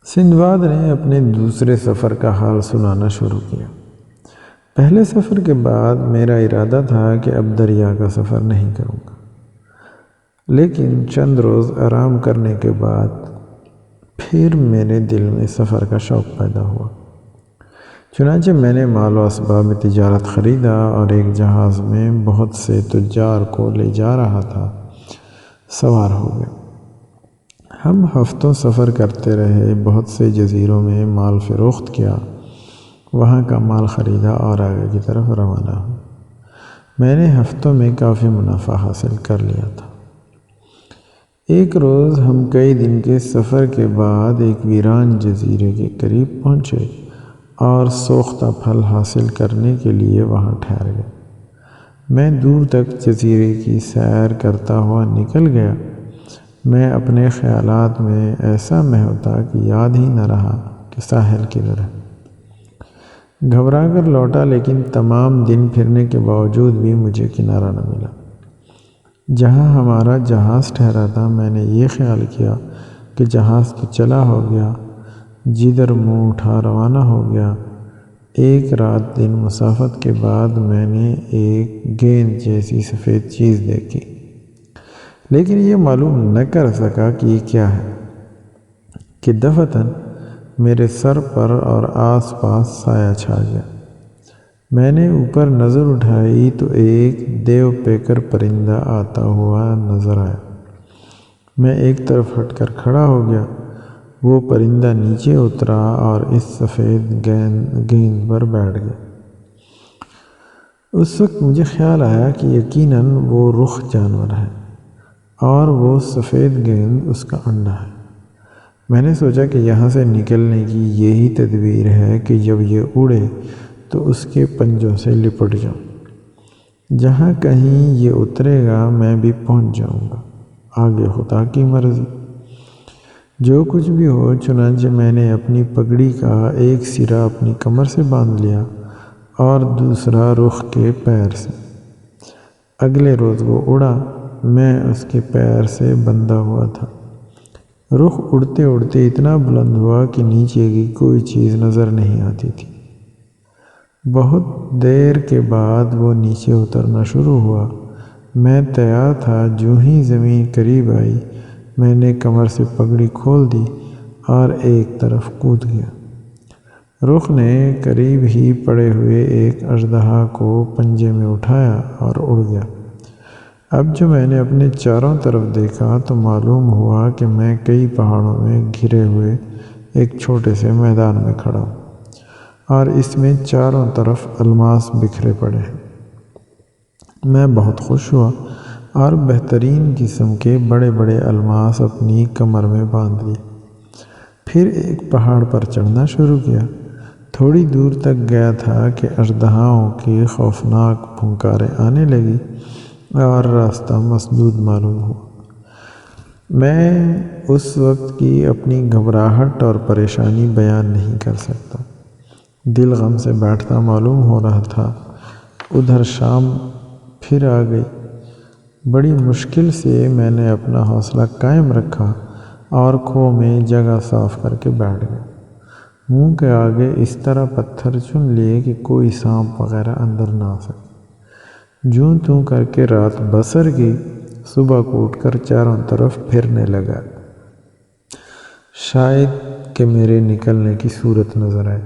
Sinbad نے اپنے دوسرے سفر کا حال سنانا شروع کیا۔ پہلے سفر کے بعد میرا ارادہ تھا کہ اب دریا کا سفر نہیں کروں گا، لیکن چند روز آرام کرنے کے بعد پھر میرے دل میں سفر کا شوق پیدا ہوا۔ چنانچہ میں نے مال و اسباب تجارت خریدا اور ایک جہاز میں بہت سے تجار کو لے جا رہا تھا سوار ہو گیا۔ ہم ہفتوں سفر کرتے رہے، بہت سے جزیروں میں مال فروخت کیا، وہاں کا مال خریدا اور آگے کی طرف روانہ ہوا۔ میں نے ہفتوں میں کافی منافع حاصل کر لیا تھا۔ ایک روز ہم کئی دن کے سفر کے بعد ایک ویران جزیرے کے قریب پہنچے اور سوختہ پھل حاصل کرنے کے لیے وہاں ٹھہر گئے۔ میں دور تک جزیرے کی سیر کرتا ہوا نکل گیا۔ میں اپنے خیالات میں ایسا مہوتا کہ یاد ہی نہ رہا کہ ساحل کدھر ہے۔ گھبرا کر لوٹا، لیکن تمام دن پھرنے کے باوجود بھی مجھے کنارہ نہ ملا۔ جہاں ہمارا جہاز ٹھہرا تھا، میں نے یہ خیال کیا کہ جہاز تو چلا ہو گیا، جدھر منہ اٹھا روانہ ہو گیا۔ ایک رات دن مسافت کے بعد میں نے ایک گیند جیسی سفید چیز دیکھی، لیکن یہ معلوم نہ کر سکا کہ یہ کیا ہے کہ دفعتاً میرے سر پر اور آس پاس سایہ چھا گیا۔ میں نے اوپر نظر اٹھائی تو ایک دیو پیکر پرندہ آتا ہوا نظر آیا۔ میں ایک طرف ہٹ کر کھڑا ہو گیا۔ وہ پرندہ نیچے اترا اور اس سفید گیند پر بیٹھ گیا۔ اس وقت مجھے خیال آیا کہ یقیناً وہ رخ جانور ہے اور وہ سفید گیند اس کا انڈا ہے۔ میں نے سوچا کہ یہاں سے نکلنے کی یہی تدبیر ہے کہ جب یہ اڑے تو اس کے پنجوں سے لپٹ جاؤں۔ جہاں کہیں یہ اترے گا میں بھی پہنچ جاؤں گا، آگے خدا کی مرضی۔ جو کچھ بھی ہو، چنانچہ میں نے اپنی پگڑی کا ایک سرا اپنی کمر سے باندھ لیا اور دوسرا رخ کے پیر سے۔ اگلے روز وہ اڑا، میں اس کے پیر سے بندھا ہوا تھا۔ رخ اڑتے اڑتے اتنا بلند ہوا کہ نیچے کی کوئی چیز نظر نہیں آتی تھی۔ بہت دیر کے بعد وہ نیچے اترنا شروع ہوا۔ میں تیار تھا، جو ہی زمین قریب آئی میں نے کمر سے پگڑی کھول دی اور ایک طرف کود گیا۔ رخ نے قریب ہی پڑے ہوئے ایک اژدہا کو پنجے میں اٹھایا اور اڑ گیا۔ اب جو میں نے اپنے چاروں طرف دیکھا تو معلوم ہوا کہ میں کئی پہاڑوں میں گھرے ہوئے ایک چھوٹے سے میدان میں کھڑا ہوں اور اس میں چاروں طرف الماس بکھرے پڑے ہیں۔ میں بہت خوش ہوا اور بہترین قسم کے بڑے بڑے الماس اپنی کمر میں باندھ لیے۔ پھر ایک پہاڑ پر چڑھنا شروع کیا۔ تھوڑی دور تک گیا تھا کہ اژدہاؤں کی خوفناک پھنکاریں آنے لگی اور راستہ مسدود معلوم ہوا۔ میں اس وقت کی اپنی گھبراہٹ اور پریشانی بیان نہیں کر سکتا۔ دل غم سے بیٹھتا معلوم ہو رہا تھا۔ ادھر شام پھر آ گئی۔ بڑی مشکل سے میں نے اپنا حوصلہ قائم رکھا اور کھو میں جگہ صاف کر کے بیٹھ گیا۔ منہ کے آگے اس طرح پتھر چن لیے کہ کوئی سانپ وغیرہ اندر نہ آ سکے۔ جوں توں کر کے رات بسر گئی۔ صبح کو اٹھ کر چاروں طرف پھرنے لگا، شاید کہ میرے نکلنے کی صورت نظر آئے۔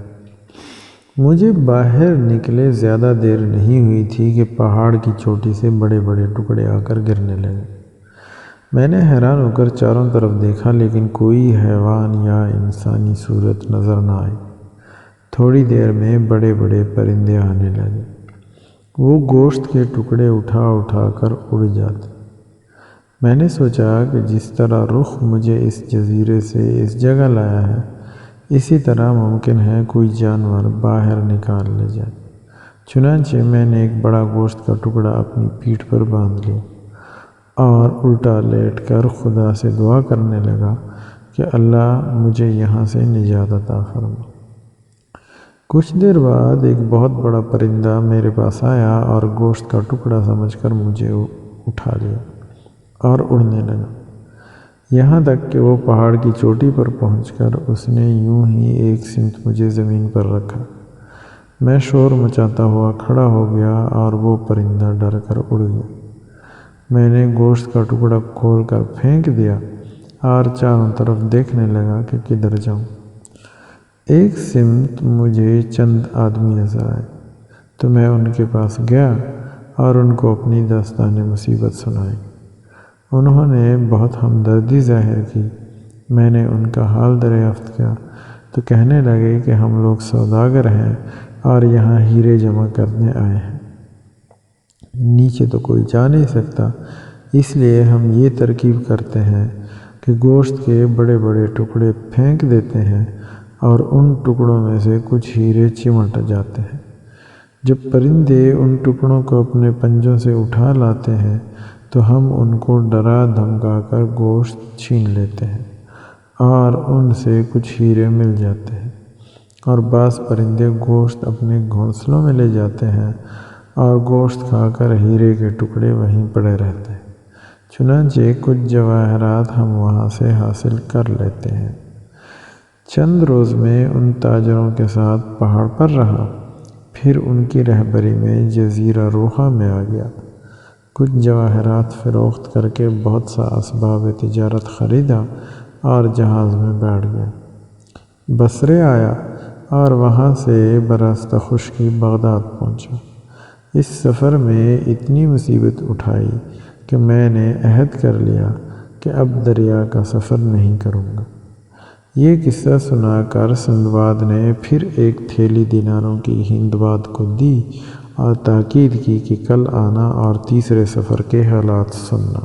مجھے باہر نکلے زیادہ دیر نہیں ہوئی تھی کہ پہاڑ کی چوٹی سے بڑے بڑے ٹکڑے آ کر گرنے لگے۔ میں نے حیران ہو کر چاروں طرف دیکھا، لیکن کوئی حیوان یا انسانی صورت نظر نہ آئی۔ تھوڑی دیر میں بڑے بڑے پرندے آنے لگے۔ وہ گوشت کے ٹکڑے اٹھا اٹھا کر اڑ جاتے۔ میں نے سوچا کہ جس طرح رخ مجھے اس جزیرے سے اس جگہ لایا ہے، اسی طرح ممکن ہے کوئی جانور باہر نکال لے جائے۔ چنانچہ میں نے ایک بڑا گوشت کا ٹکڑا اپنی پیٹھ پر باندھ لیا اور الٹا لیٹ کر خدا سے دعا کرنے لگا کہ اللہ مجھے یہاں سے نجات عطا فرما۔ کچھ دیر بعد ایک بہت بڑا پرندہ میرے پاس آیا اور گوشت کا ٹکڑا سمجھ کر مجھے اٹھا لیا اور اڑنے لگا۔ یہاں تک کہ وہ پہاڑ کی چوٹی پر پہنچ کر اس نے یوں ہی ایک سمت مجھے زمین پر رکھا۔ میں شور مچاتا ہوا کھڑا ہو گیا اور وہ پرندہ ڈر کر اڑ گیا۔ میں نے گوشت کا ٹکڑا کھول کر پھینک دیا اور چاروں طرف دیکھنے لگا کہ کدھر جاؤں۔ ایک سمت مجھے چند آدمی نظر آئے تو میں ان کے پاس گیا اور ان کو اپنی داستان مصیبت سنائی۔ انہوں نے بہت ہمدردی ظاہر کی۔ میں نے ان کا حال دریافت کیا تو کہنے لگے کہ ہم لوگ سوداگر ہیں اور یہاں ہیرے جمع کرنے آئے ہیں۔ نیچے تو کوئی جا نہیں سکتا، اس لیے ہم یہ ترکیب کرتے ہیں کہ گوشت کے بڑے بڑے ٹکڑے پھینک دیتے ہیں اور ان ٹکڑوں میں سے کچھ ہیرے چمٹ جاتے ہیں۔ جب پرندے ان ٹکڑوں کو اپنے پنجوں سے اٹھا لاتے ہیں تو ہم ان کو ڈرا دھمکا کر گوشت چھین لیتے ہیں اور ان سے کچھ ہیرے مل جاتے ہیں، اور بعض پرندے گوشت اپنے گھونسلوں میں لے جاتے ہیں اور گوشت کھا کر ہیرے کے ٹکڑے وہیں پڑے رہتے ہیں۔ چنانچہ کچھ جواہرات ہم وہاں سے حاصل کر لیتے ہیں۔ چند روز میں ان تاجروں کے ساتھ پہاڑ پر رہا، پھر ان کی رہبری میں جزیرہ روحا میں آ گیا۔ کچھ جواہرات فروخت کر کے بہت سا اسباب تجارت خریدا اور جہاز میں بیٹھ گیا۔ بصرے آیا اور وہاں سے براستہ خشکی بغداد پہنچا۔ اس سفر میں اتنی مصیبت اٹھائی کہ میں نے عہد کر لیا کہ اب دریا کا سفر نہیں کروں گا۔ یہ قصہ سنا کر سندباد نے پھر ایک تھیلی دیناروں کی ہندباد کو دی اور تاکید کی کہ کل آنا اور تیسرے سفر کے حالات سننا۔